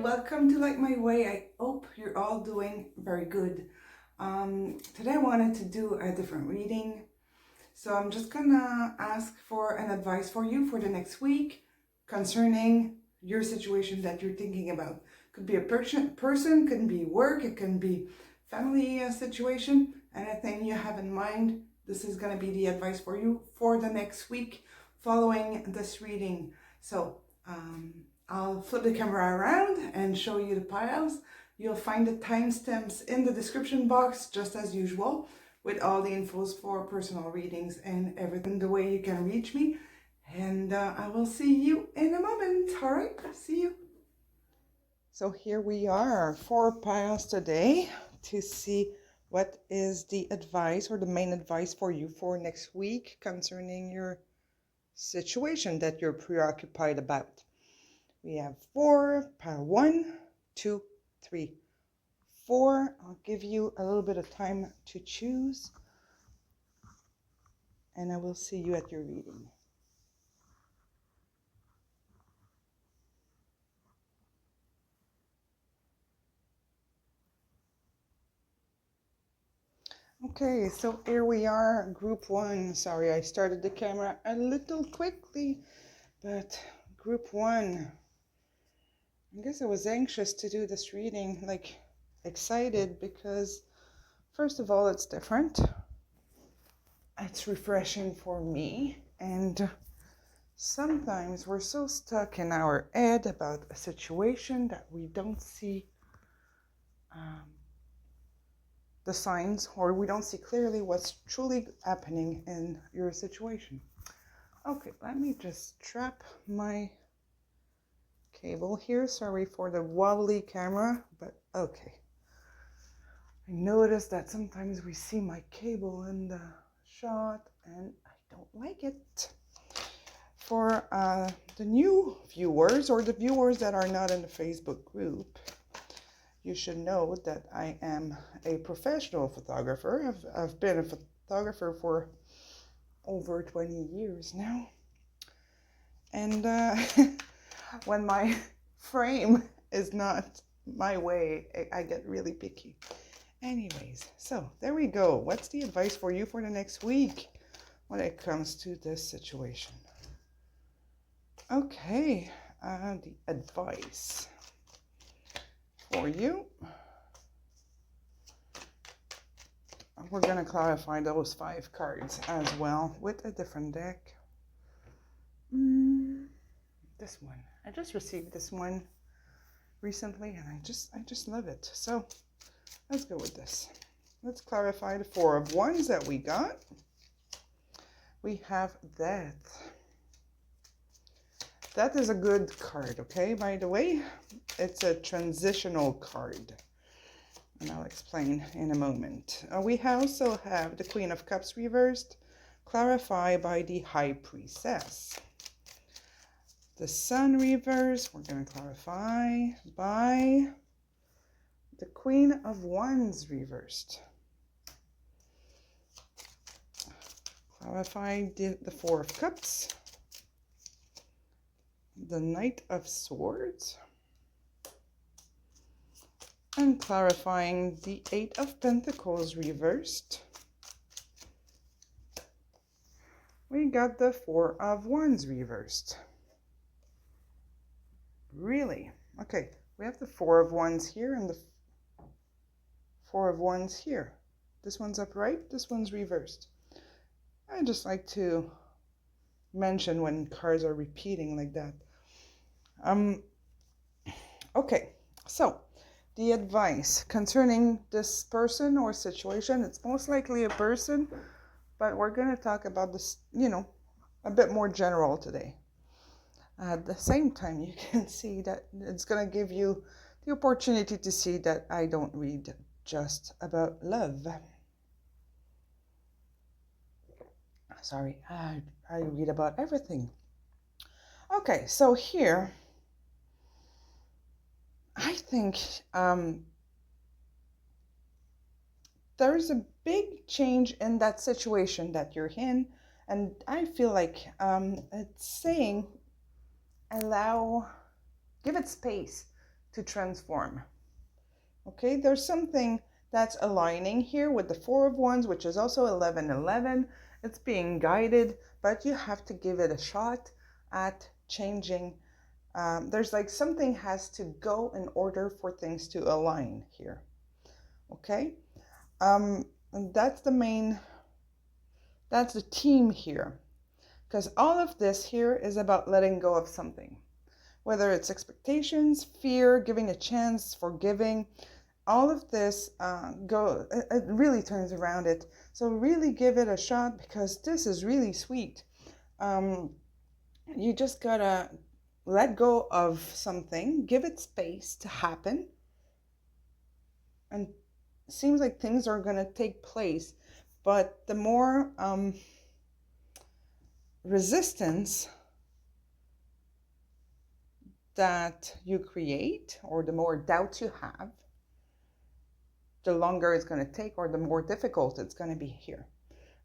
Welcome to Like My Way. I hope you're all doing very good. Today I wanted to do a different reading. So I'm just gonna ask for an advice for you for the next week concerning your situation that you're thinking about. Could be a person, could be work, it can be family situation. Anything you have in mind, this is gonna be the advice for you for the next week following this reading. So I'll flip the camera around and show you the piles. You'll find the timestamps in the description box, just as usual, with all the infos for personal readings and everything, the way you can reach me. And I will see you in a moment. All right, see you. So here we are, 4 piles today to see what is the advice or the main advice for you for next week concerning your situation that you're preoccupied about. We have 4, pile 1, 2, 3, 4. I'll give you a little bit of time to choose, and I will see you at your reading. Okay, so here we are, group 1. Sorry, I started the camera a little quickly, but group 1. I guess I was anxious to do this reading, like excited, because first of all, it's different. It's refreshing for me, and sometimes we're so stuck in our head about a situation that we don't see the signs, or we don't see clearly what's truly happening in your situation. Okay, let me just strap my cable here. Sorry for the wobbly camera, but okay. I noticed that sometimes we see my cable in the shot and I don't like it. For the new viewers or the viewers that are not in the Facebook group, you should know that I am a professional photographer. I've been a photographer for over 20 years now. And when my frame is not my way, I get really picky. Anyways, so there we go. What's the advice for you for the next week when it comes to this situation? Okay, the advice for you. We're going to clarify those 5 cards as well with a different deck. This one. I just received this one recently and I just love it. So let's go with this. Let's clarify the 4 of Wands that we got. We have Death. That is a good card, okay? By the way, it's a transitional card. And I'll explain in a moment. We also have the Queen of Cups reversed, clarified by the High Priestess. The Sun reversed, we're going to clarify by the Queen of Wands reversed. Clarify the 4 of Cups. The Knight of Swords. And clarifying the 8 of Pentacles reversed. We got the 4 of Wands reversed. Really? Okay, we have the 4 of Wands here and the 4 of Wands here. This one's upright, this one's reversed. I just like to mention when cards are repeating like that. Okay, so the advice concerning this person or situation, it's most likely a person, but we're going to talk about this, a bit more general today. At the same time, you can see that it's going to give you the opportunity to see that I don't read just about love. Sorry, I read about everything. Okay, so here, I think there's a big change in that situation that you're in. And I feel like it's saying give it space to transform. Okay, there's something that's aligning here with the Four of Wands, which is also 1111. It's being guided, but you have to give it a shot at changing. There's like something has to go in order for things to align here. Okay, and that's the theme here, because all of this here is about letting go of something, whether it's expectations, fear, giving a chance, forgiving. All of this it really turns around it. So really give it a shot, because this is really sweet. You just gotta let go of something, give it space to happen, and it seems like things are gonna take place. But the more resistance that you create, or the more doubt you have, the longer it's going to take, or the more difficult it's going to be here.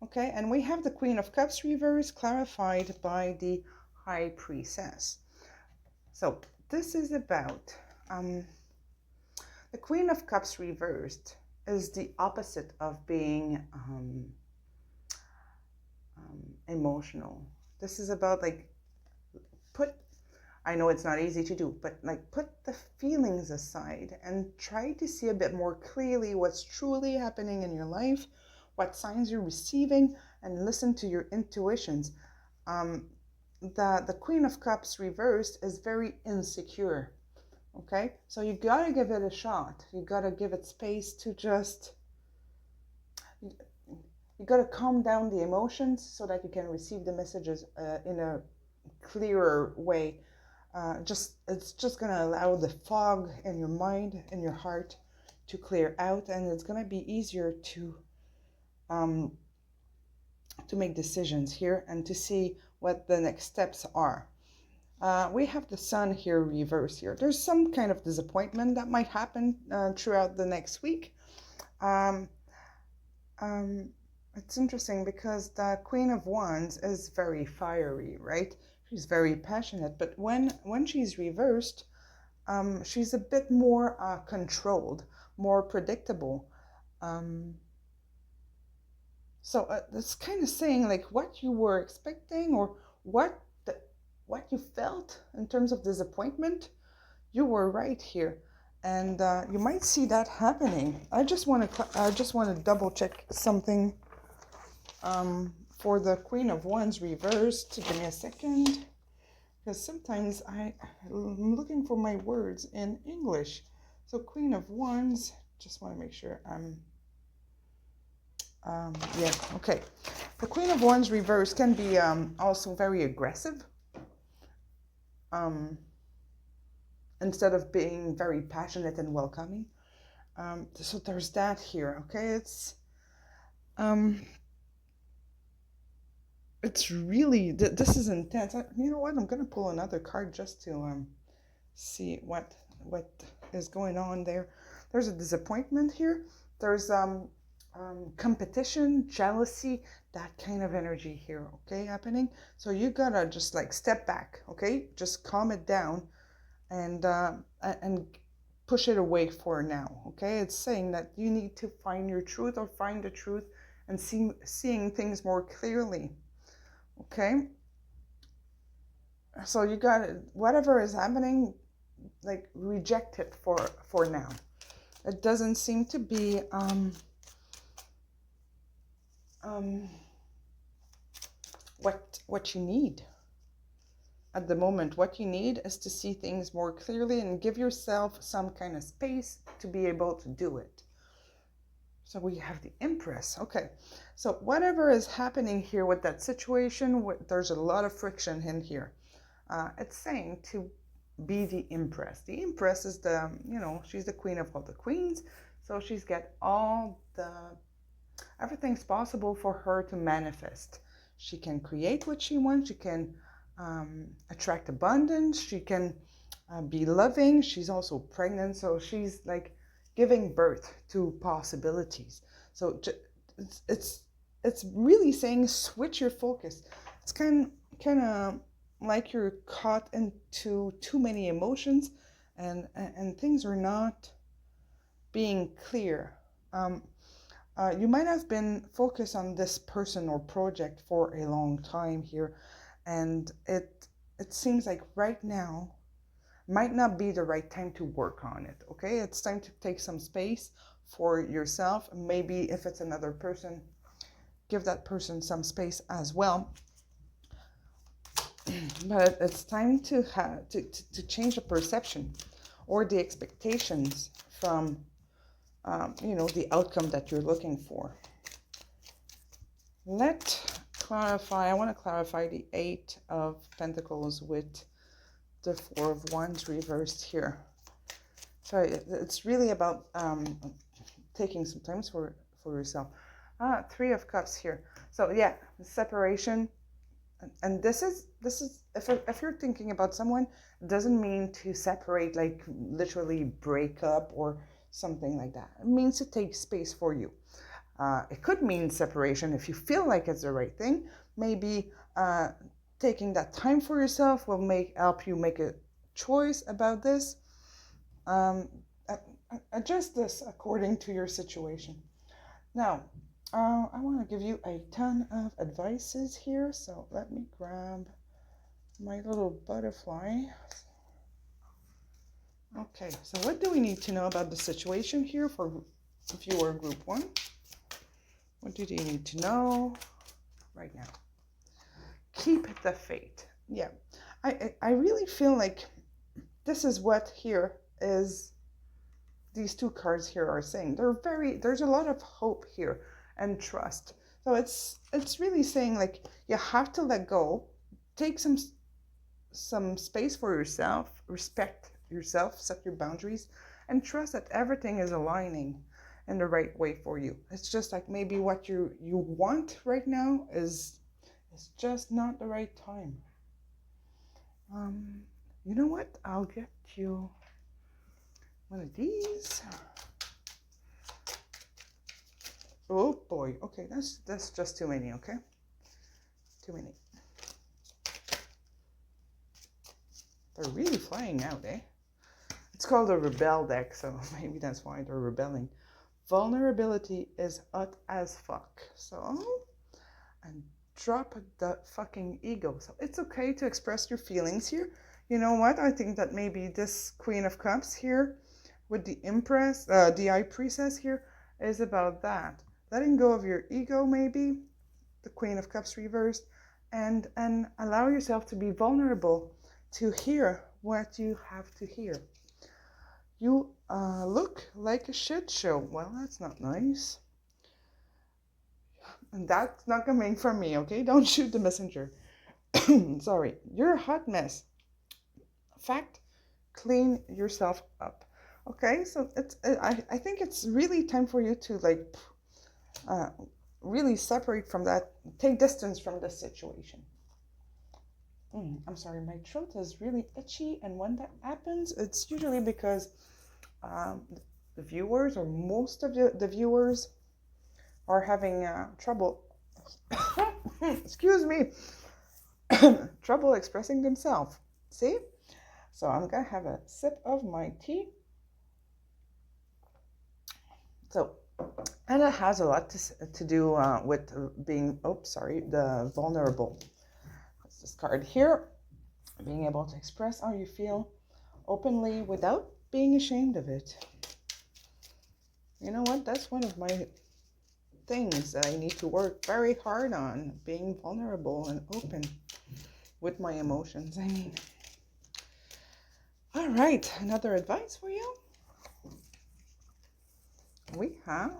Okay, and we have the Queen of Cups reversed, clarified by the High Priestess. So this is about the Queen of Cups reversed is the opposite of being emotional. This is about like I know it's not easy to do, but like put the feelings aside and try to see a bit more clearly what's truly happening in your life, what signs you're receiving, and listen to your intuitions. The Queen of Cups reversed is very insecure. Okay, so you gotta give it a shot. You gotta give it space to you gotta calm down the emotions so that you can receive the messages in a clearer way. It's just gonna allow the fog in your mind, in your heart, to clear out, and it's gonna be easier to make decisions here and to see what the next steps are. We have the Sun here reverse here. There's some kind of disappointment that might happen throughout the next week. It's interesting because the Queen of Wands is very fiery, right? She's very passionate, but when she's reversed, she's a bit more controlled, more predictable. So it's kind of saying like what you were expecting, or what you felt in terms of disappointment, you were right here, and you might see that happening. I just want to double check something for the Queen of Wands reversed. Give me a second, because sometimes I'm looking for my words in English. So Queen of Wands, just want to make sure I'm yeah, okay. The Queen of Wands reversed can be also very aggressive. Instead of being very passionate and welcoming. So there's that here, okay? It's really, this is intense. You know what? I'm going to pull another card just to see what is going on there. There's a disappointment here. There's competition, jealousy, that kind of energy here, okay, happening. So you gotta just like step back, okay? Just calm it down and push it away for now, okay? It's saying that you need to find your truth, or find the truth, and seeing things more clearly, okay? So you got whatever is happening, like reject it for now. It doesn't seem to be what you need at the moment. What you need is to see things more clearly and give yourself some kind of space to be able to do it. So we have the Empress. Okay, so whatever is happening here with that situation, there's a lot of friction in here. It's saying to be the Empress. The Empress is she's the queen of all the queens. So she's got everything's possible for her to manifest. She can create what she wants. She can attract abundance. She can be loving. She's also pregnant. So she's like giving birth to possibilities. So it's really saying switch your focus. It's kind of like you're caught into too many emotions, and things are not being clear. You might have been focused on this person or project for a long time here, and it seems like right now might not be the right time to work on it. Okay, it's time to take some space for yourself. Maybe if it's another person, give that person some space as well. But it's time to change the perception or the expectations from the outcome that you're looking for. I want to clarify the 8 of Pentacles with the 4 of Wands reversed here. So it's really about taking some time for yourself. 3 of Cups here. So yeah, separation. And this is if you're thinking about someone, it doesn't mean to separate, like literally break up or something like that. It means to take space for you. It could mean separation if you feel like it's the right thing. Maybe taking that time for yourself will help you make a choice about this. Adjust this according to your situation. Now, I want to give you a ton of advices here, so let me grab my little butterfly. Okay, so what do we need to know about the situation here for viewer group 1? What do you need to know right now? Keep the faith. Yeah, I really feel like this is what here is these 2 cards here are saying. There's a lot of hope here and trust. So it's really saying like you have to let go, take some space for yourself, respect yourself, set your boundaries, and trust that everything is aligning in the right way for you. It's just like maybe what you want right now is just not the right time. You know what? I'll get you one of these. Oh boy. Okay, that's just too many, okay? Too many. They're really flying out, eh? It's called a rebel deck, so maybe that's why they're rebelling. Vulnerability is hot as fuck. So, and drop the fucking ego. So it's okay to express your feelings here. You know what? I think that maybe this Queen of Cups here with the Empress, the High Priestess here is about that. Letting go of your ego, maybe. The Queen of Cups reversed. And allow yourself to be vulnerable to hear what you have to hear. You look like a shit show. Well, that's not nice. And that's not coming from me, okay? Don't shoot the messenger. Sorry. You're a hot mess. Fact, clean yourself up. Okay, so I think it's really time for you to like really separate from that, take distance from this situation. I'm sorry, my throat is really itchy, and when that happens, it's usually because the viewers, or most of the viewers, are having trouble, excuse me, trouble expressing themselves. See? So I'm going to have a sip of my tea. So, and it has a lot to do with being, the vulnerable. That's this card here. Being able to express how you feel openly without being ashamed of it. You know what? That's one of my things that I need to work very hard on. Being vulnerable and open with my emotions, I mean. All right, another advice for you. We have,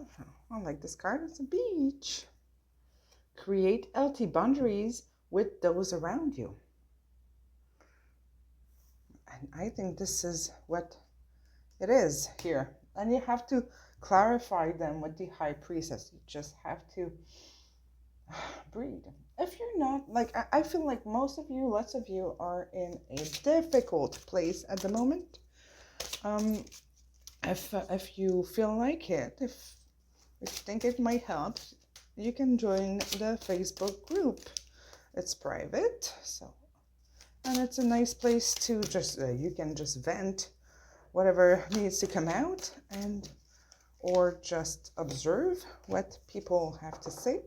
I like this card, it's a beach. Create healthy boundaries with those around you. And I think this is what it is here. And you have to clarify them with the High Priestess. You just have to breathe. If you're not, like, I feel like lots of you are in a difficult place at the moment. If you feel like it, if you think it might help, you can join the Facebook group. It's private, and it's a nice place to just you can just vent whatever needs to come out, or just observe what people have to say.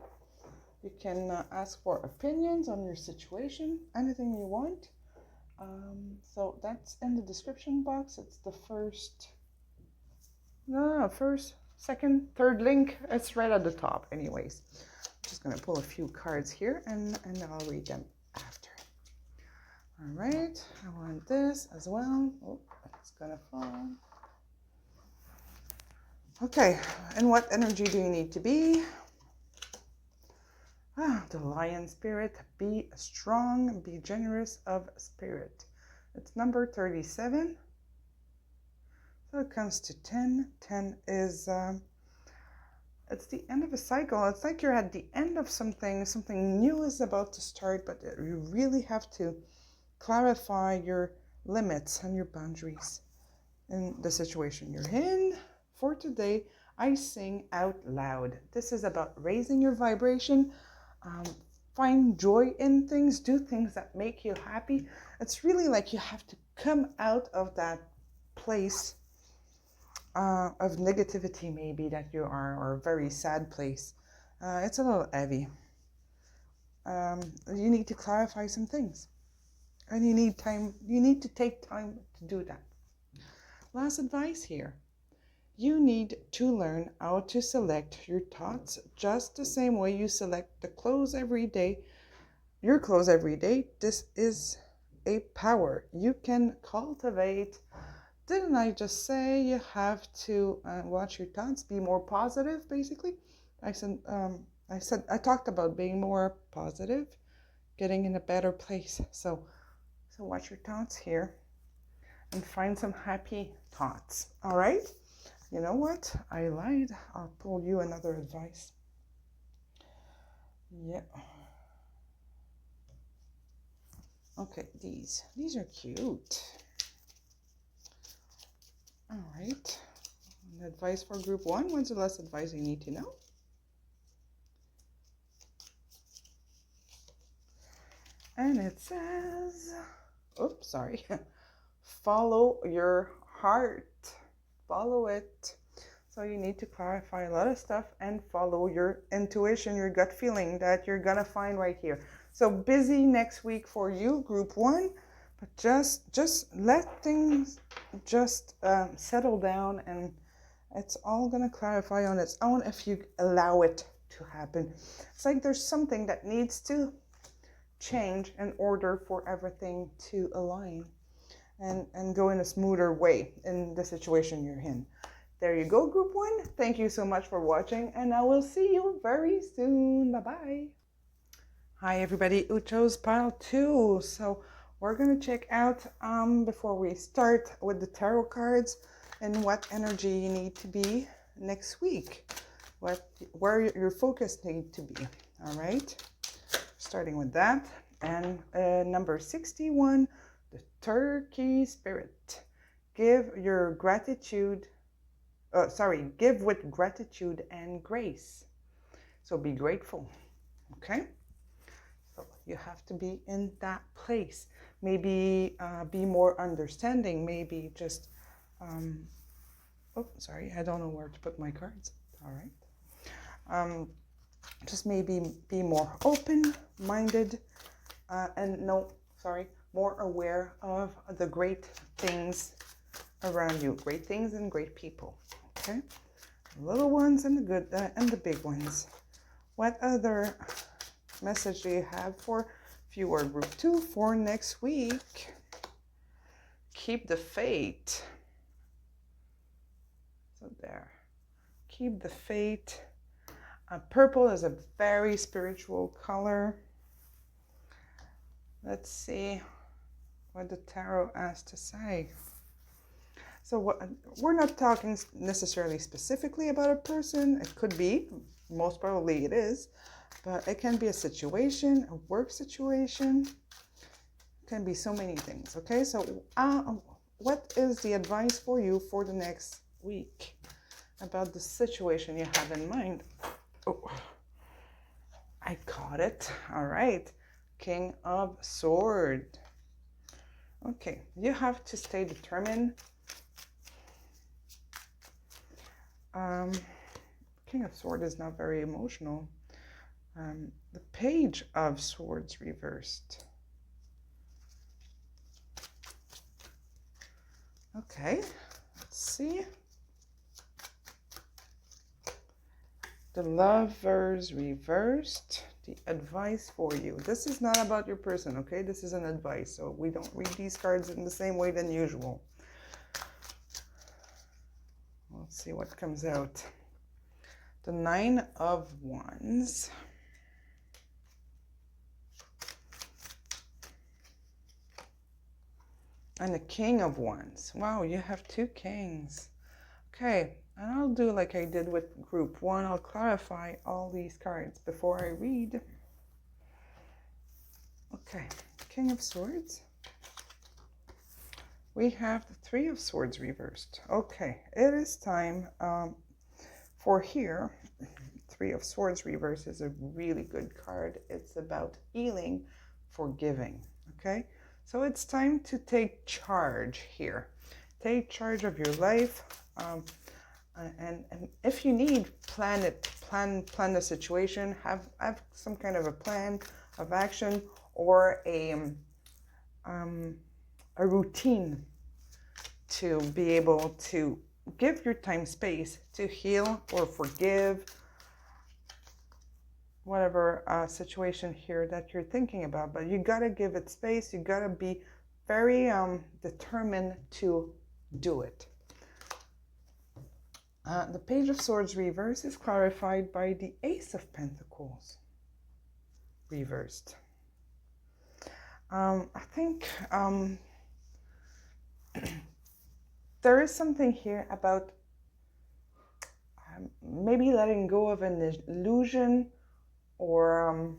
You can ask for opinions on your situation, anything you want. So that's in the description box. It's the first, second, third link. It's right at the top anyways. I'm just going to pull a few cards here and I'll read them after. All right, I want this as well. Oh, it's going to fall. Okay, and what energy do you need to be? The lion spirit. Be strong, be generous of spirit. It's number 37. So it comes to 10. 10 is, it's the end of a cycle. It's like you're at the end of something. Something new is about to start, but you really have to clarify your limits and your boundaries in the situation you're in. For today, I sing out loud. This is about raising your vibration. Find joy in things, do things that make you happy. It's really like you have to come out of that place of negativity, maybe, that you are, or a very sad place. It's a little heavy. You need to clarify some things, and you need time. You need to take time to do that. Last advice here. You need to learn how to select your thoughts just the same way you select the clothes every day, your clothes every day. This is a power you can cultivate. Didn't I just say you have to watch your thoughts, be more positive, basically? I talked about being more positive, getting in a better place. So watch your thoughts here and find some happy thoughts. All right? You know what? I lied. I'll pull you another advice. Yeah. Okay, these are cute. All right. An advice for group 1. What's the last advice you need to know? And it says, oops, sorry. Follow your heart. Follow it. So you need to clarify a lot of stuff and follow your intuition, your gut feeling that you're gonna find right here. So busy next week for you, group 1, but just let things just settle down, and it's all gonna clarify on its own if you allow it to happen. It's like there's something that needs to change in order for everything to align and go in a smoother way in the situation you're in. There you go, group 1. Thank you so much for watching, and I will see you very soon. Bye-bye. Hi, everybody. Ucho's pile 2. So we're going to check out, before we start with the tarot cards, and what energy you need to be next week, where your focus needs to be. All right? Starting with that. And number 61, the turkey spirit. Give with gratitude and grace. So be grateful, okay? So you have to be in that place. Maybe be more understanding, maybe just, I don't know where to put my cards. All right. Just maybe be more open-minded more aware of the great things around you. Great things and great people, okay? The little ones and the good and the big ones. What other message do you have for viewer group 2 for next week? Keep the faith. So there. Keep the faith. Purple is a very spiritual color. Let's see what the tarot has to say. So we're not talking necessarily specifically about a person. It could be, most probably it is, but it can be a situation, a work situation. It can be so many things, okay? So what is the advice for you for the next week about the situation you have in mind. Oh, I caught it. All right. King of Swords. Okay, you have to stay determined. King of Swords is not very emotional. The Page of Swords reversed. Okay, let's see. The Lovers reversed. The advice for you. This is not about your person, okay? This is an advice, so we don't read these cards in the same way than usual. Let's see what comes out. The Nine of Wands. And the King of Wands. Wow, you have two kings. Okay, and I'll do like I did with group one. I'll clarify all these cards before I read. Okay, King of Swords. We have the Three of Swords reversed. Okay, it is time for here. Three of Swords reversed is a really good card. It's about healing, forgiving. Okay, so it's time to take charge here. Take charge of your life, and if you need, plan it. Plan the situation. Have some kind of a plan of action or a routine to be able to give your time space to heal or forgive whatever situation here that you're thinking about. But you gotta give it space. You gotta be very determined to do it. The Page of Swords reverse is clarified by the Ace of Pentacles reversed. I think there is something here about maybe letting go of an illusion or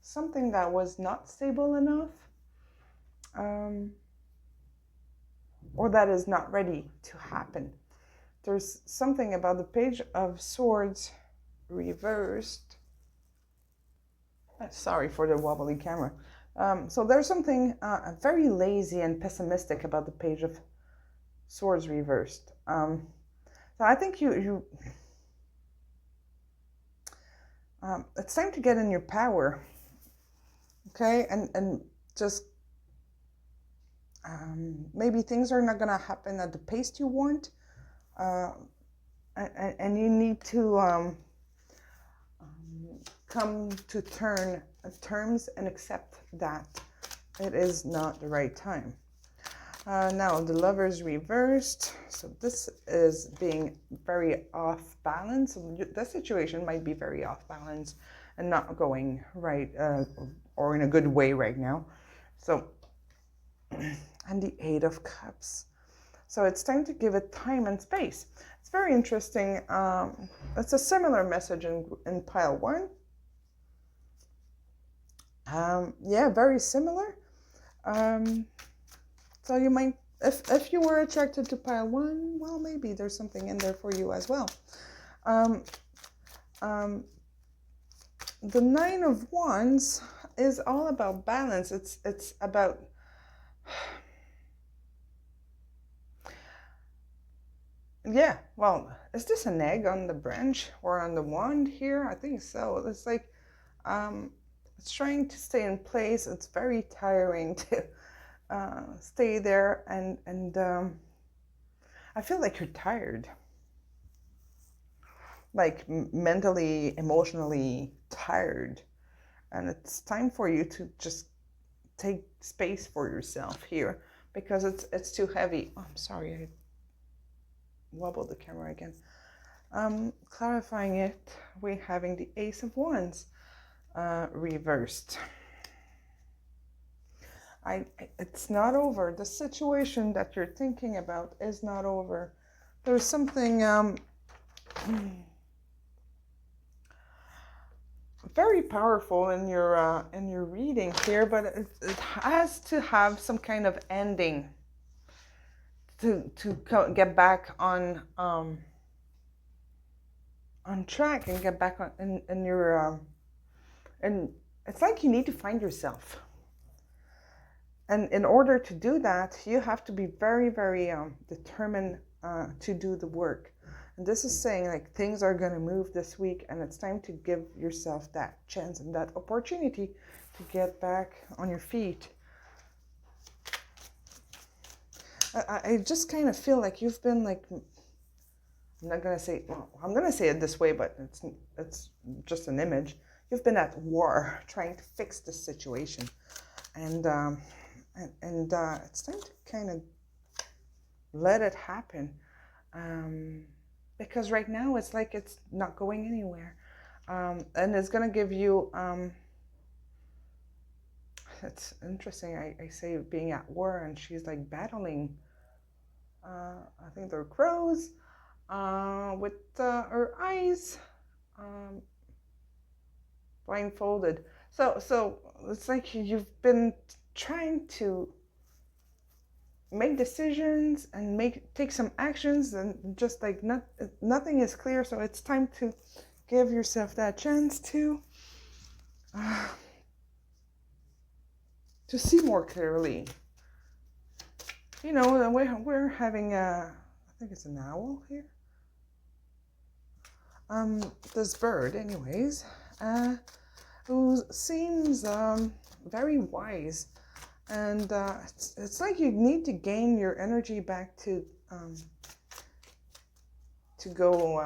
something that was not stable enough, or that is not ready to happen. There's something about the Page of Swords reversed. Sorry for the wobbly camera. So there's something very lazy and pessimistic about the Page of Swords reversed. So I think it's time to get in your power, okay? And just maybe things are not gonna happen at the pace you want, and you need to come to terms and accept that it is not the right time. Now the Lovers reversed, so this is being very off balance. The situation might be very off balance and not going right or in a good way right now. So, and the Eight of Cups. So it's time to give it time and space. It's very interesting. It's a similar message in pile one. Yeah, very similar. So you might, if you were attracted to pile one, well, maybe there's something in there for you as well. The Nine of Wands is all about balance. It's about yeah. Well, is this an egg on the branch or on the wand here? I think so. It's like it's trying to stay in place. It's very tiring to stay there, and I feel like you're tired, like mentally, emotionally tired, and it's time for you to just take space for yourself here because it's too heavy. Oh, I'm sorry, I wobbled the camera again. Clarifying it, we're having the Ace of Wands reversed. It's not over. The situation that you're thinking about is not over. There's something very powerful in your reading here, but it has to have some kind of ending get back on track and get back on in your and it's like you need to find yourself. And in order to do that, you have to be very, very determined to do the work. And this is saying like things are going to move this week, and it's time to give yourself that chance and that opportunity to get back on your feet. I just kind of feel like you've been like, I'm not going to say, well, I'm going to say it this way, but it's just an image. You've been at war trying to fix this situation. And it's time to kind of let it happen. Because right now it's like it's not going anywhere. And it's going to give you, it's interesting. I say being at war, and she's like battling, I think they're crows, with her eyes blindfolded. So it's like you've been trying to make decisions and take some actions, and just like nothing is clear. So it's time to give yourself that chance to see more clearly. You know, we're having I think it's an owl here. This bird, anyways, who seems very wise. And it's like you need to gain your energy back to go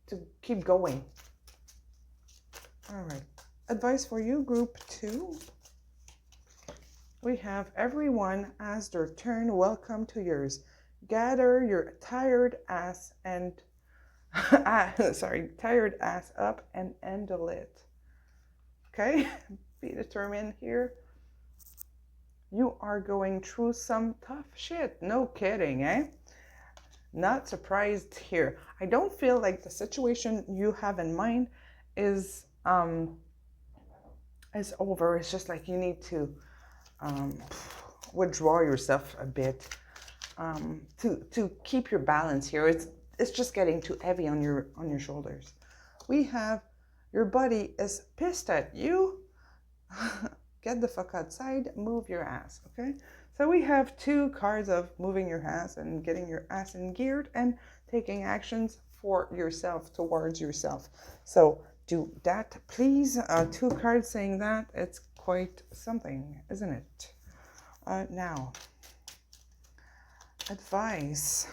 to keep going. All right, advice for you, group 2. We have everyone has their turn. Welcome to yours. Gather your tired ass and tired ass up and handle it. Okay, be determined here. You are going through some tough shit. No kidding, eh? Not surprised here. I don't feel like the situation you have in mind is over. It's just like you need to withdraw yourself a bit to keep your balance here. It's just getting too heavy on your shoulders. We have your buddy is pissed at you. Get the fuck outside, move your ass, okay? So we have 2 cards of moving your ass and getting your ass in geared and taking actions for yourself, towards yourself. So do that, please. 2 cards saying that. It's quite something, isn't it? Now, advice.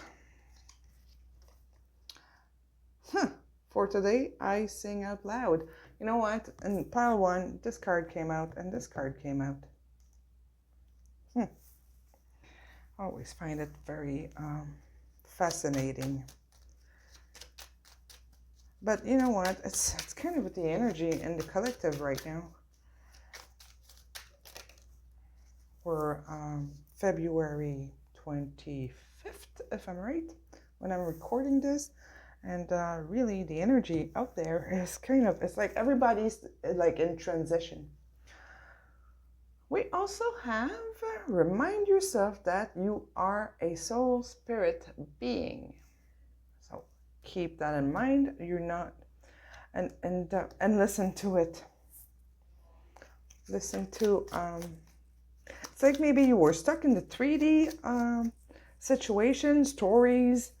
For today, I sing out loud. You know what? In pile 1, this card came out and this card came out. I always find it very fascinating. But you know what? It's kind of with the energy in the collective right now. We're February 25th, if I'm right, when I'm recording this. And really, the energy out there is it's like everybody's like in transition. We also have, remind yourself that you are a soul spirit being. So keep that in mind. You're not, and listen to it. Listen to, it's like maybe you were stuck in the 3D situation, stories,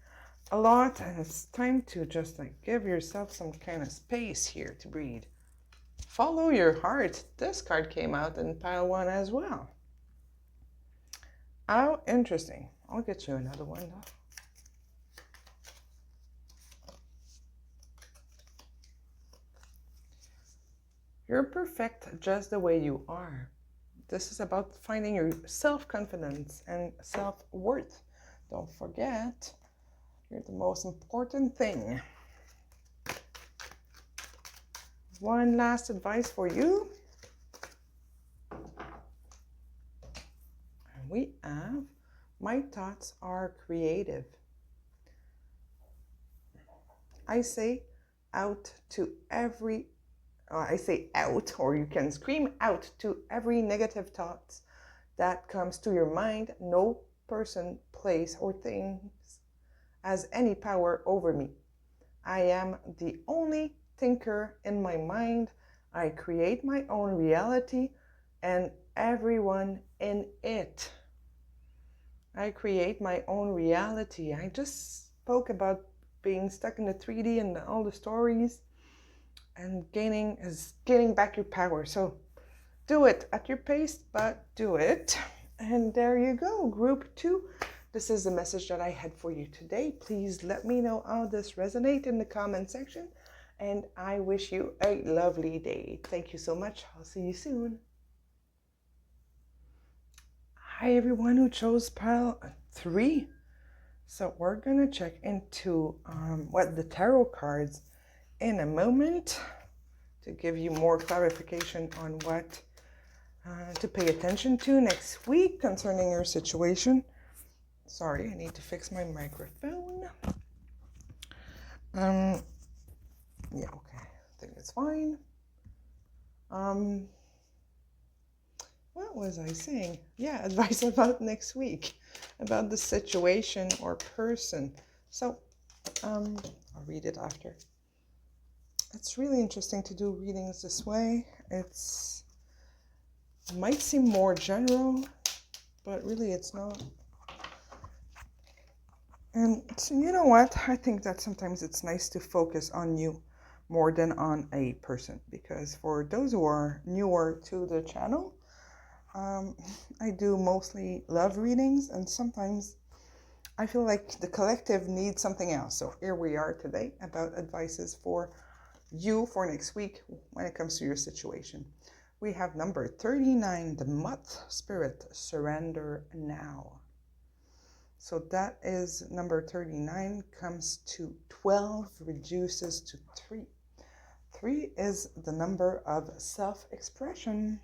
a lot, and it's time to just like give yourself some kind of space here to breathe. Follow your heart. This card came out in pile 1 as well. How interesting. I'll get you another one though. You're perfect just the way you are. This is about finding your self-confidence and self-worth. Don't forget, you're the most important thing. One last advice for you. And we have, my thoughts are creative. I say out to every, I say out, or you can scream out to every negative thought that comes to your mind. No person, place, or things has any power over me. I am the only thinker in my mind. I create my own reality and everyone in it. I create my own reality. I just spoke about being stuck in the 3D and all the stories, and getting back your power. So do it at your pace, but do it. And there you go, group 2. This is the message that I had for you today. Please let me know how this resonates in the comment section. And I wish you a lovely day. Thank you so much. I'll see you soon. Hi, everyone who chose pile 3. So we're going to check into what the tarot cards in a moment to give you more clarification on what to pay attention to next week concerning your situation. Sorry, I need to fix my microphone. Yeah, okay, I think it's fine. What was I saying? Yeah, advice about next week, about the situation or person. So, I'll read it after. It's really interesting to do readings this way. It might seem more general, but really it's not. And so, you know what? I think that sometimes it's nice to focus on you more than on a person, because for those who are newer to the channel, I do mostly love readings, and sometimes I feel like the collective needs something else. So here we are today about advices for you for next week when it comes to your situation. We have number 39, the Moth Spirit, Surrender Now. So that is number 39, comes to 12, reduces to 3. 3 is the number of self-expression,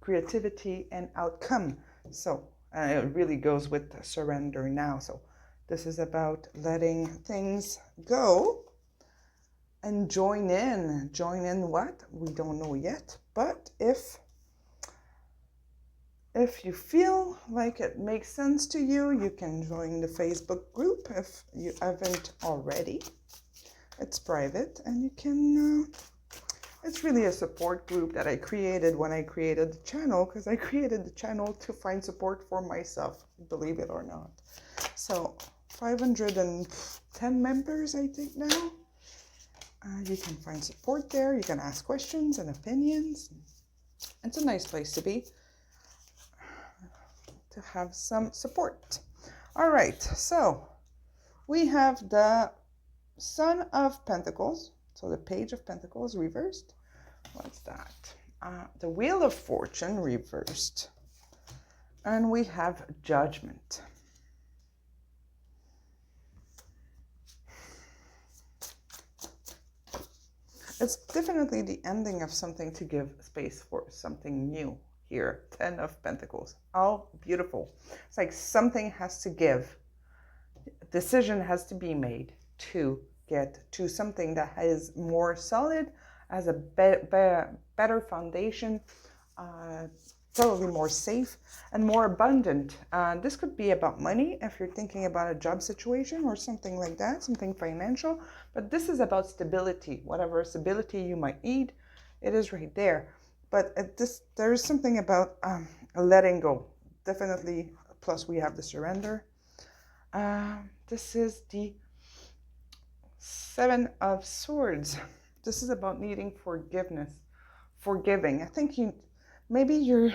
creativity, and outcome. So it really goes with surrender now. So this is about letting things go and join in. Join in what? We don't know yet. But if you feel like it makes sense to you, you can join the Facebook group if you haven't already. It's private, and you can, it's really a support group that I created when I created the channel, because I created the channel to find support for myself, believe it or not. So 510 members, I think now. You can find support there. You can ask questions and opinions. It's a nice place to be, to have some support. All right, so we have the Son of Pentacles, so the Page of Pentacles reversed. What's that? The Wheel of Fortune reversed. And we have Judgment. It's definitely the ending of something to give space for something new here. 10 of Pentacles. Oh, beautiful. It's like something has to give. A decision has to be made to get to something that is more solid, has a better foundation, probably more safe and more abundant. This could be about money if you're thinking about a job situation or something like that, something financial. But this is about stability. Whatever stability you might need, it is right there. But there is something about letting go. Definitely. Plus we have the surrender. This is the 7 of Swords. This is about needing forgiveness, forgiving. I think maybe you're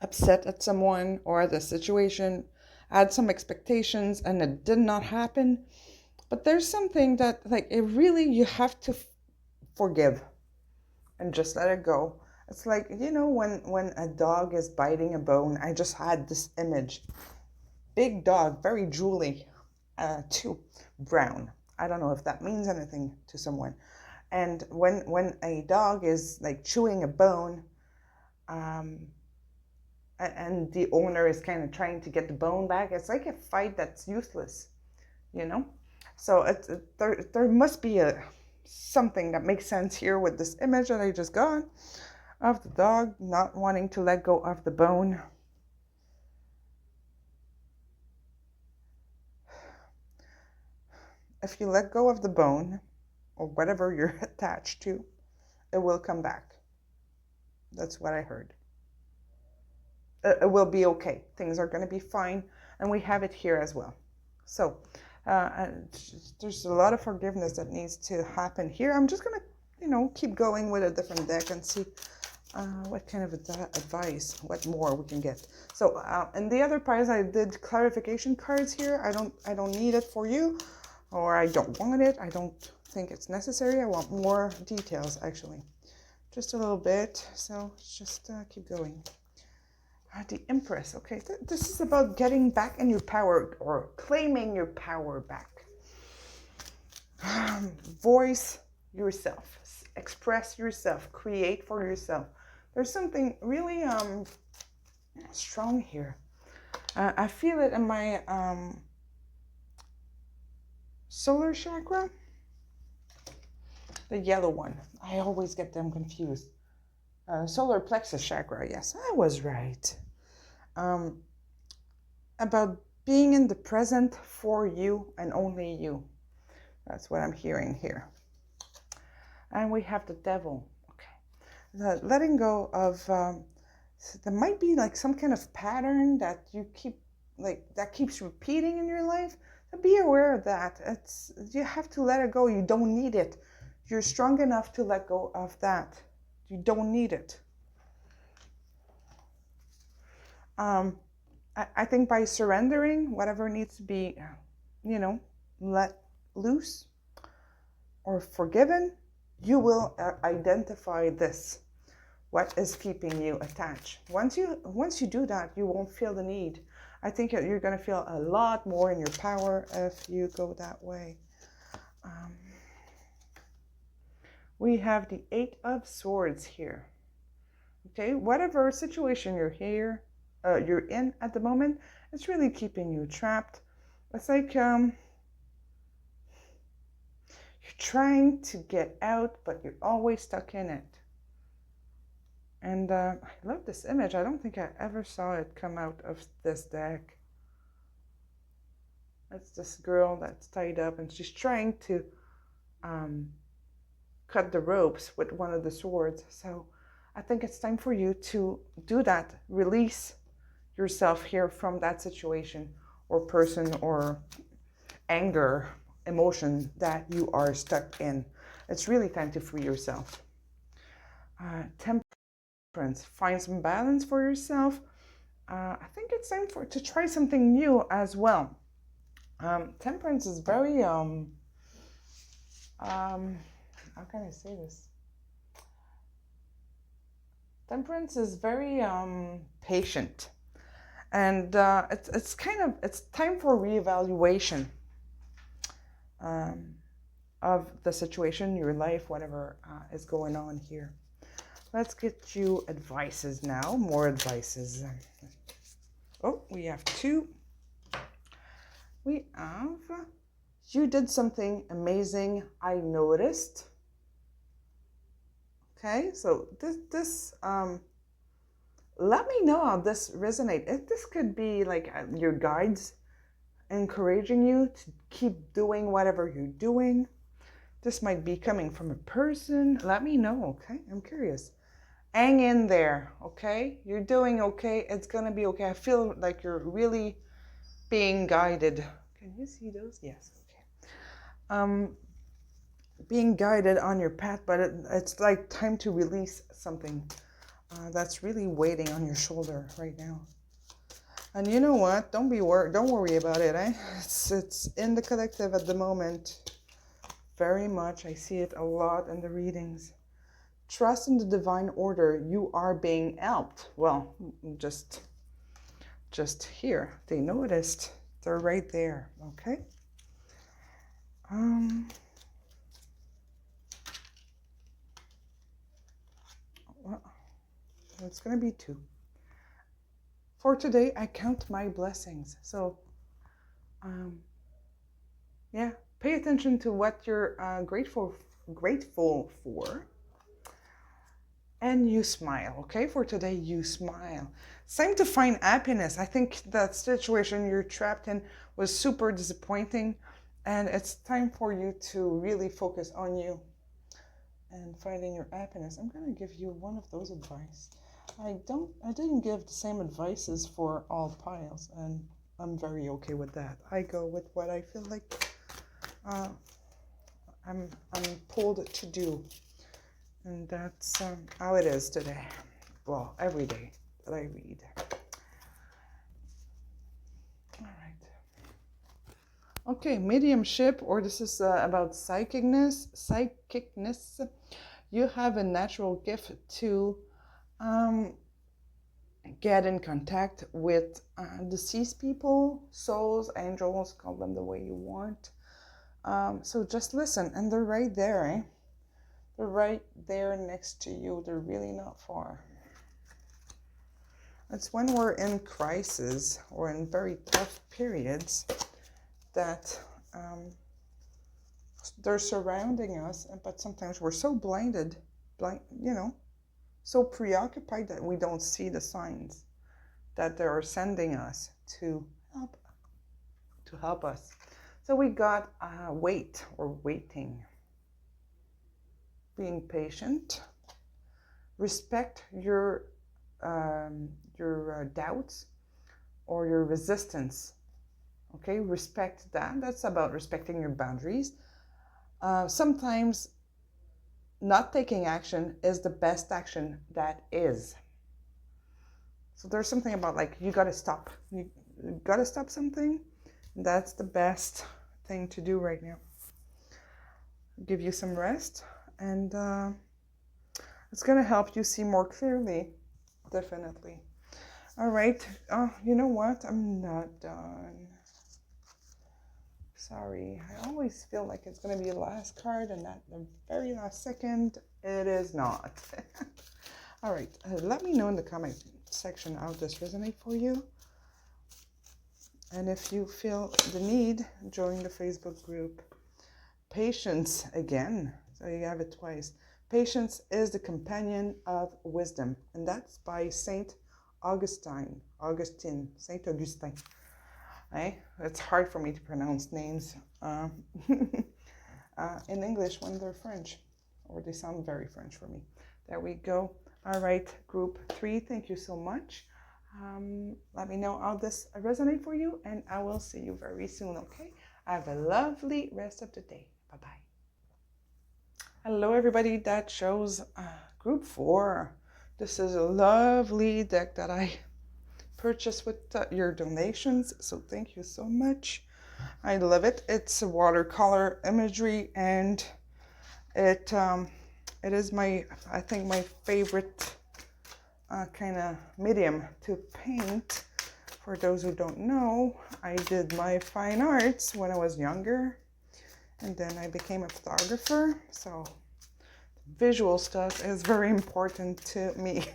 upset at someone or at a situation, had some expectations and it did not happen. But there's something that you have to forgive and just let it go. It's like, when a dog is biting a bone. I just had this image. Big dog, very drooly, too, brown. I don't know if that means anything to someone. And when a dog is like chewing a bone, and the owner is kind of trying to get the bone back, it's like a fight that's useless, So there must be something that makes sense here with this image that I just got of the dog not wanting to let go of the bone. if you let go of the bone or whatever you're attached to, it will come back. That's what I heard. It will be okay. Things are going to be fine. And we have it here as well. So there's a lot of forgiveness that needs to happen here. I'm just going to, keep going with a different deck and see what kind of advice, what more we can get. So in the other piles, I did clarification cards here. I don't need it for you, or I don't want it. I don't think it's necessary. I want more details, actually. Just a little bit. So just keep going. The Empress. Okay, this is about getting back in your power or claiming your power back. Voice yourself. Express yourself. Create for yourself. There's something really strong here. I feel it in my solar chakra. The yellow one. I always get them confused. Solar plexus chakra. Yes, I was right. About being in the present for you and only you. That's what I'm hearing here. And we have the Devil. Okay. Letting go of, there might be like some kind of pattern that you keep, that keeps repeating in your life. So be aware of that. You have to let it go. You don't need it. You're strong enough to let go of that. You don't need it. I think by surrendering whatever needs to be, let loose or forgiven, you will identify this, what is keeping you attached. Once you do that, you won't feel the need. I think you're going to feel a lot more in your power if you go that way. We have the Eight of Swords here. Okay, whatever situation you're in at the moment, it's really keeping you trapped. It's like you're trying to get out, but you're always stuck in it. And I love this image. I don't think I ever saw it come out of this deck. It's this girl that's tied up, and she's trying to cut the ropes with one of the swords. So I think it's time for you to do that. Release yourself here from that situation or person or anger, emotion that you are stuck in. It's really time to free yourself. Temperance. Find some balance for yourself. I think it's time to try something new as well. Temperance is very, how can I say this? Temperance is very patient. And it's time for reevaluation of the situation, your life, whatever is going on here. Let's get you advices now, more advices. Oh, we have two. We have, you did something amazing, I noticed. Okay, so this let me know how this resonates. This could be like your guides encouraging you to keep doing whatever you're doing. This might be coming from a person. Let me know, okay? I'm curious. Hang in there, okay? You're doing okay. It's gonna be okay. I feel like you're really being guided. Can you see those? Yes, okay. Being guided on your path, but it's like time to release something that's really waiting on your shoulder right now. And you know what? Don't worry about it. It's in the collective at the moment. Very much. I see it a lot in the readings. Trust in the divine order. You are being helped. Well, just here. They noticed. They're right there. Okay. Well, it's going to be two. For today, I count my blessings. So, yeah, pay attention to what you're grateful for. And you smile, okay? For today, you smile. It's time to find happiness. I think that situation you're trapped in was super disappointing. And it's time for you to really focus on you and finding your happiness. I'm going to give you one of those advice. I didn't give the same advices for all piles, and I'm very okay with that. I go with what I feel like I'm pulled to do, and that's how it is today. Well, every day that I read. All right. Okay, mediumship, or this is about psychicness. You have a natural gift to get in contact with deceased people, souls, angels, call them the way you want. So just listen, and they're right there, eh? They're right there next to you. They're really not far. It's when we're in crisis or in very tough periods that they're surrounding us, but sometimes we're so so preoccupied that we don't see the signs that they are sending us to help us. So we got wait or waiting, being patient, respect your doubts or your resistance. Okay, respect that. That's about respecting your boundaries. Sometimes not taking action is the best action that is. So there's something about like you got to stop. You got to stop something. That's the best thing to do right now. Give you some rest, and it's going to help you see more clearly. Definitely. All right. You know what? I'm not done. Sorry. I always feel like it's going to be the last card, and at the very last second, it is not. All right. Let me know in the comment section how this resonates for you. And if you feel the need, join the Facebook group. Patience again. So you have it twice. Patience is the companion of wisdom. And that's by Saint Augustine. Saint Augustine. Right? It's hard for me to pronounce names in English when they're French. Or they sound very French for me. There we go. All right, group 3, thank you so much. Let me know how this resonates for you, and I will see you very soon, okay? Have a lovely rest of the day. Bye-bye. Hello, everybody. That shows group 4. This is a lovely deck that I purchased with your donations, so thank you so much. I love it. It's a watercolor imagery, and it is I think my favorite kind of medium to paint. For those who don't know, I did my fine arts when I was younger, and then I became a photographer, so visual stuff is very important to me.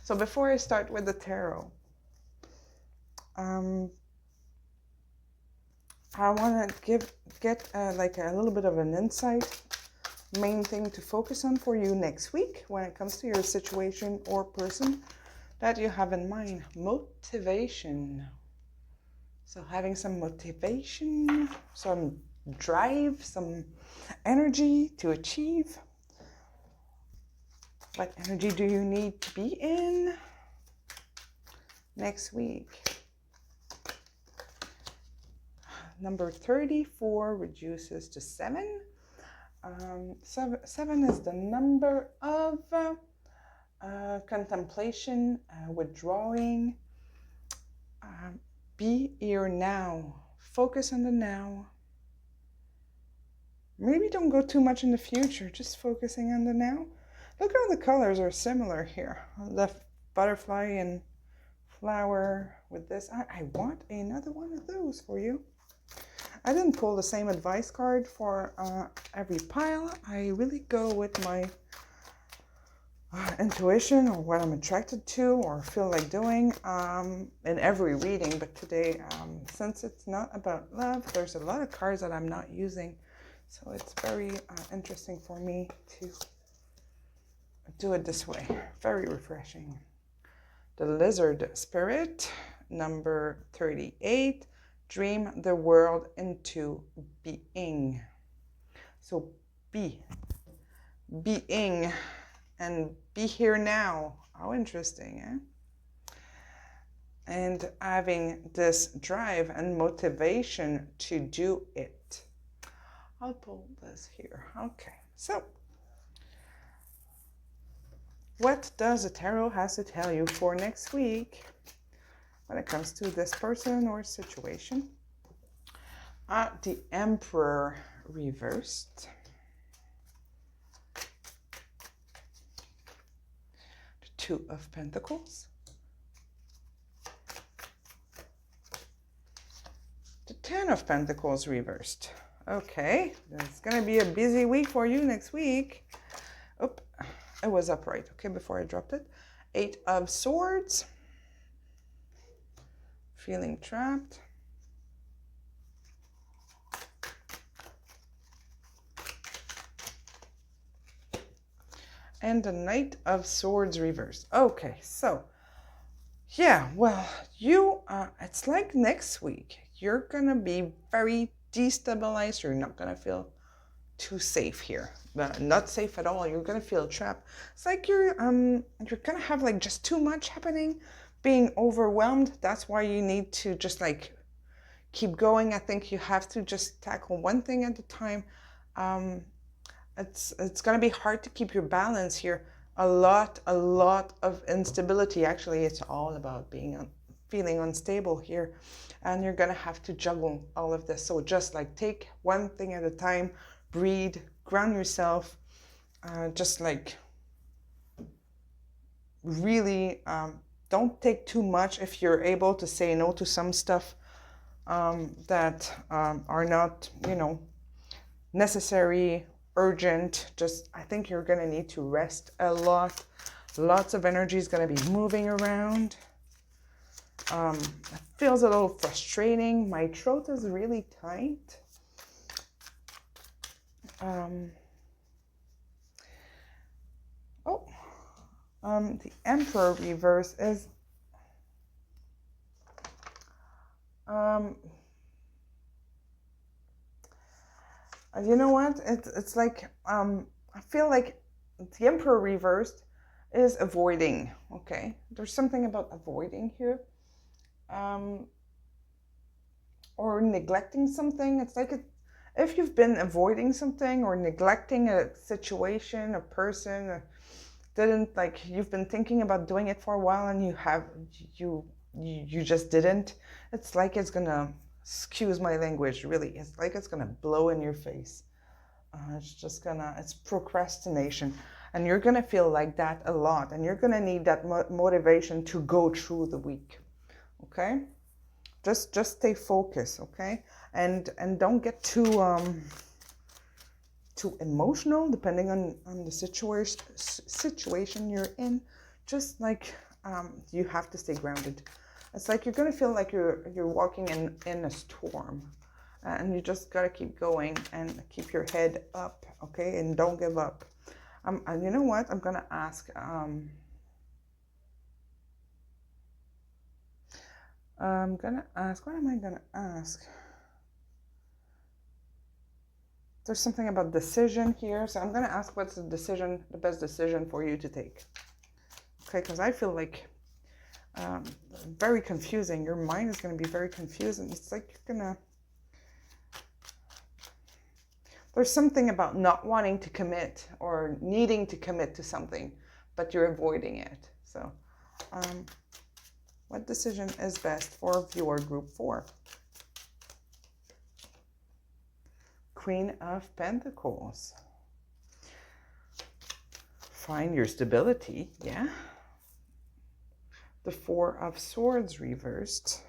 So before I start with the tarot, I want to get like a little bit of an insight, main thing to focus on for you next week when it comes to your situation or person that you have in mind. Motivation. So having some motivation, some drive, some energy to achieve. What energy do you need to be in next week? Number 34 reduces to 7. 7 is the number of contemplation, withdrawing. Be here now. Focus on the now. Maybe don't go too much in the future, just focusing on the now. Look how the colors are similar here. The butterfly and flower with this. I want another one of those for you. I didn't pull the same advice card for every pile. I really go with my intuition or what I'm attracted to or feel like doing in every reading. But today, since it's not about love, there's a lot of cards that I'm not using. So it's very interesting for me to do it this way. Very refreshing. The Lizard Spirit, number 38. Dream the world into being. So being, and be here now. How interesting, eh? And having this drive and motivation to do it. I'll pull this here. Okay, so what does the tarot has to tell you for next week when it comes to this person or situation? The Emperor reversed. The Two of Pentacles. The Ten of Pentacles reversed. Okay, it's going to be a busy week for you next week. Oop, it was upright, okay, before I dropped it. Eight of Swords. Feeling trapped. And the Knight of Swords reversed. Okay, so, yeah, well, it's like next week, you're going to be very destabilized. You're not going to feel too safe here. Not safe at all. You're going to feel trapped. It's like you're going to have like just too much happening, being overwhelmed. That's why you need to just like keep going. I think you have to just tackle one thing at a time. It's going to be hard to keep your balance here. A lot of instability. Actually, it's all about feeling unstable here, and you're going to have to juggle all of this. So just like take one thing at a time, breathe, ground yourself, just like really don't take too much. If you're able to say no to some stuff that are not, necessary, urgent, I think you're going to need to rest a lot. Lots of energy is going to be moving around. It feels a little frustrating. My throat is really tight. The Emperor reverse is you know what? It's like I feel like the Emperor reversed is avoiding. Okay, there's something about avoiding here, or neglecting something. It's like if you've been avoiding something or neglecting a situation, a person, you've been thinking about doing it for a while and you just didn't. It's like it's gonna, excuse my language, really, it's like it's gonna blow in your face. It's procrastination, and you're gonna feel like that a lot, and you're gonna need that motivation to go through the week. Okay, just stay focused, okay, and don't get too emotional, depending on the situation you're in. Just like you have to stay grounded. It's like you're gonna feel like you're walking in a storm, and you just gotta keep going and keep your head up, okay, and don't give up. And you know what? I'm gonna ask. I'm gonna ask. What am I gonna ask? There's something about decision here, so I'm gonna ask what's the best decision for you to take. Okay, because I feel like very confusing. Your mind is gonna be very confusing. It's like you're gonna. There's something about not wanting to commit or needing to commit to something, but you're avoiding it. So, what decision is best for viewer group 4? Queen of Pentacles. Find your stability, yeah. The Four of Swords reversed.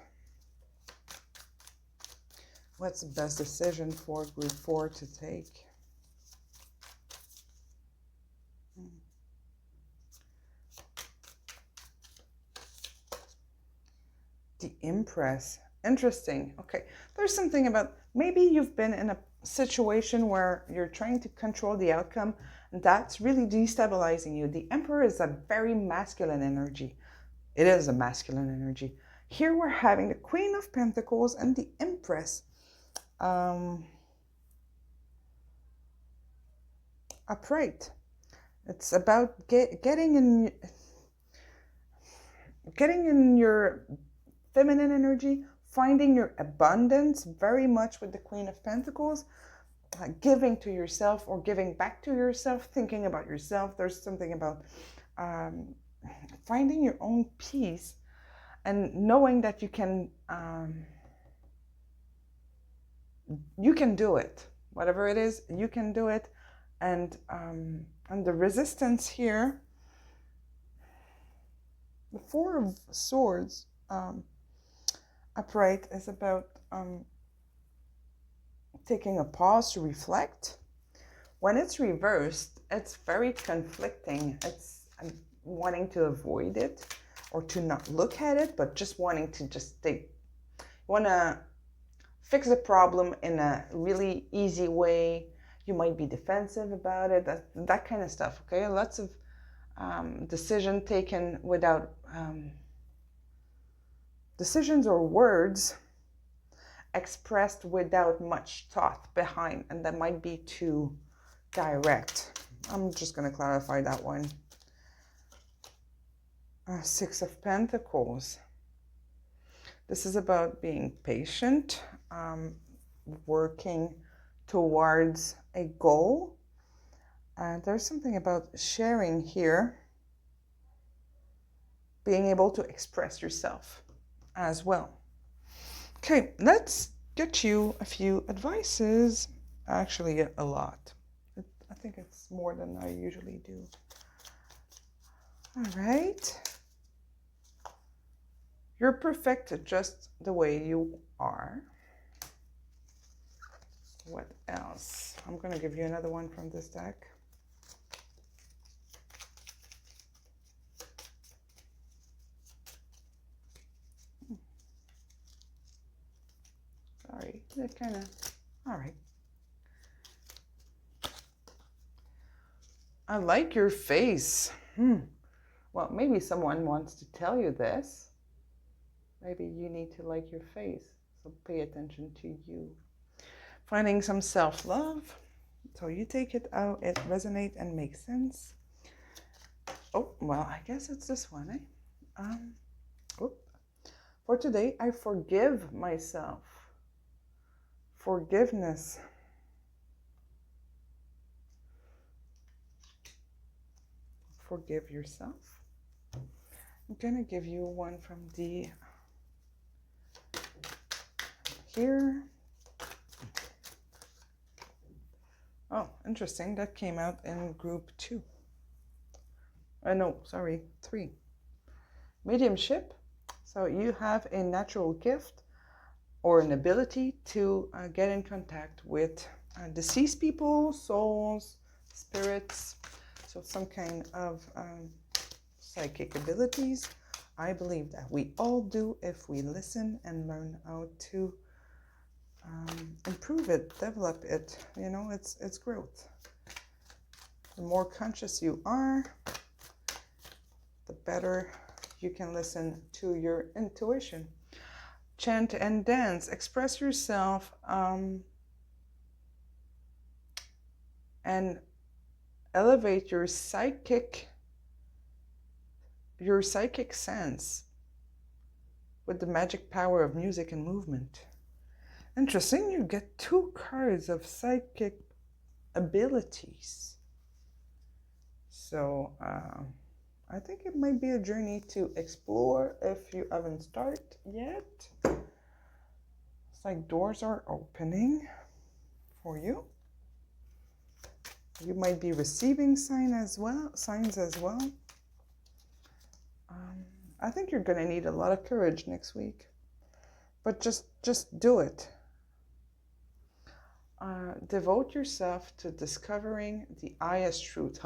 What's the best decision for group 4 to take? The Empress. Interesting. Okay. There's something about, maybe you've been in a situation where you're trying to control the outcome, and that's really destabilizing you. The Emperor is a very masculine energy. It is a masculine energy. Here we're having the Queen of Pentacles and the Empress upright. It's about getting in your feminine energy, finding your abundance very much with the Queen of Pentacles, giving to yourself or giving back to yourself, thinking about yourself. There's something about finding your own peace and knowing that you can do it. Whatever it is, you can do it. And the resistance here, the Four of Swords upright is about taking a pause to reflect. When it's reversed, it's very conflicting. It's wanting to avoid it or to not look at it, but just wanting to want to fix the problem in a really easy way. You might be defensive about it, that kind of stuff, okay? Lots of decision taken without decisions or words expressed without much thought behind, and that might be too direct. I'm just going to clarify that one. Six of Pentacles. This is about being patient, working towards a goal. There's something about sharing here, being able to express yourself as well. Okay, let's get you a few advices. Actually, a lot. I think it's more than I usually do. All right. You're perfect just the way you are. What else? I'm going to give you another one from this deck. Sorry, that kind of, all right. I like your face. Well, maybe someone wants to tell you this. Maybe you need to like your face. So pay attention to you. Finding some self-love. So you take it out, it resonates and makes sense. Oh, well, I guess it's this one, eh? For today, I forgive myself. Forgiveness. Forgive yourself. I'm going to give you one from the here. Oh, interesting. That came out in group 2. No, sorry, 3. Mediumship. So you have a natural gift or an ability to get in contact with deceased people, souls, spirits. So some kind of psychic abilities. I believe that we all do if we listen and learn how to improve it, develop it. You know, it's growth. The more conscious you are, the better you can listen to your intuition. Chant and dance, express yourself, and elevate your psychic sense with the magic power of music and movement. Interesting, you get 2 cards of psychic abilities. So I think it might be a journey to explore if you haven't started yet. It's like doors are opening for you. You might be receiving signs as well. I think you're going to need a lot of courage next week, but just do it. Devote yourself to discovering the highest truth.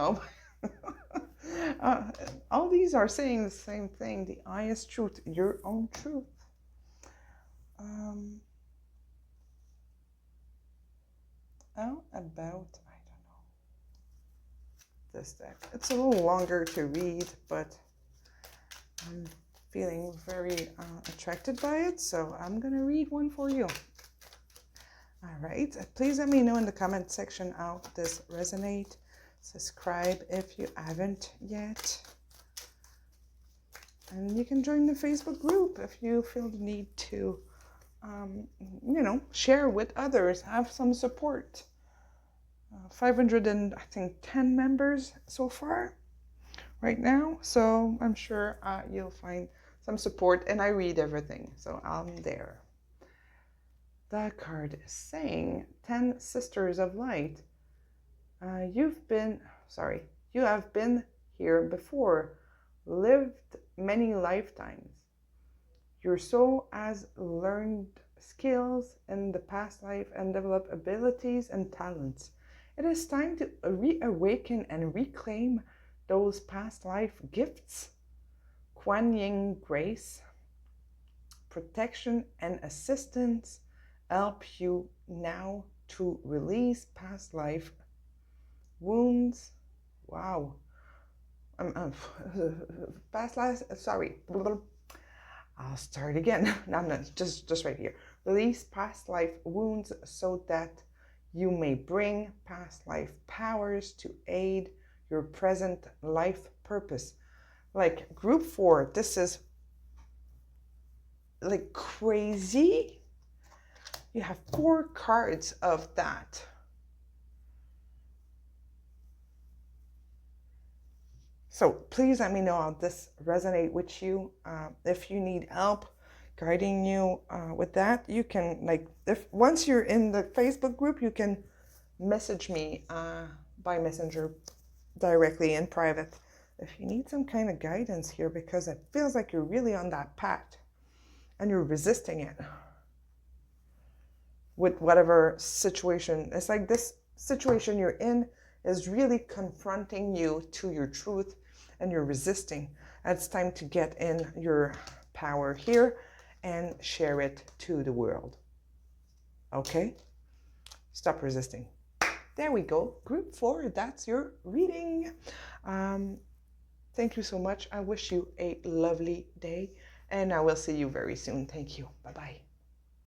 All these are saying the same thing. The highest truth, your own truth. How about, I don't know, this deck. It's a little longer to read, but I'm feeling very attracted by it. So I'm going to read one for you. All right. Please let me know in the comment section how this resonates. Subscribe if you haven't yet. And you can join the Facebook group if you feel the need to, share with others, have some support. 510 members so far right now. So I'm sure you'll find some support, and I read everything. So I'm there. The card is saying 10 Sisters of Light. You have been here before, lived many lifetimes. Your soul has learned skills in the past life and developed abilities and talents. It is time to reawaken and reclaim those past life gifts. Kuan Yin grace, protection, and assistance help you now to release past life wounds. Wow. Past life, sorry. I'll start again. No, I'm not, just right here. Release past life wounds so that you may bring past life powers to aid your present life purpose. Like group 4, this is like crazy. You have 4 cards of that. So please let me know how this resonates with you. If you need help guiding you with that, you can, once you're in the Facebook group, you can message me by Messenger directly in private if you need some kind of guidance here, because it feels like you're really on that path and you're resisting it with whatever situation. It's like this situation you're in is really confronting you to your truth and you're resisting. It's time to get in your power here and share it to the world. Okay? Stop resisting. There we go. Group 4, that's your reading. Thank you so much. I wish you a lovely day, and I will see you very soon. Thank you. Bye-bye.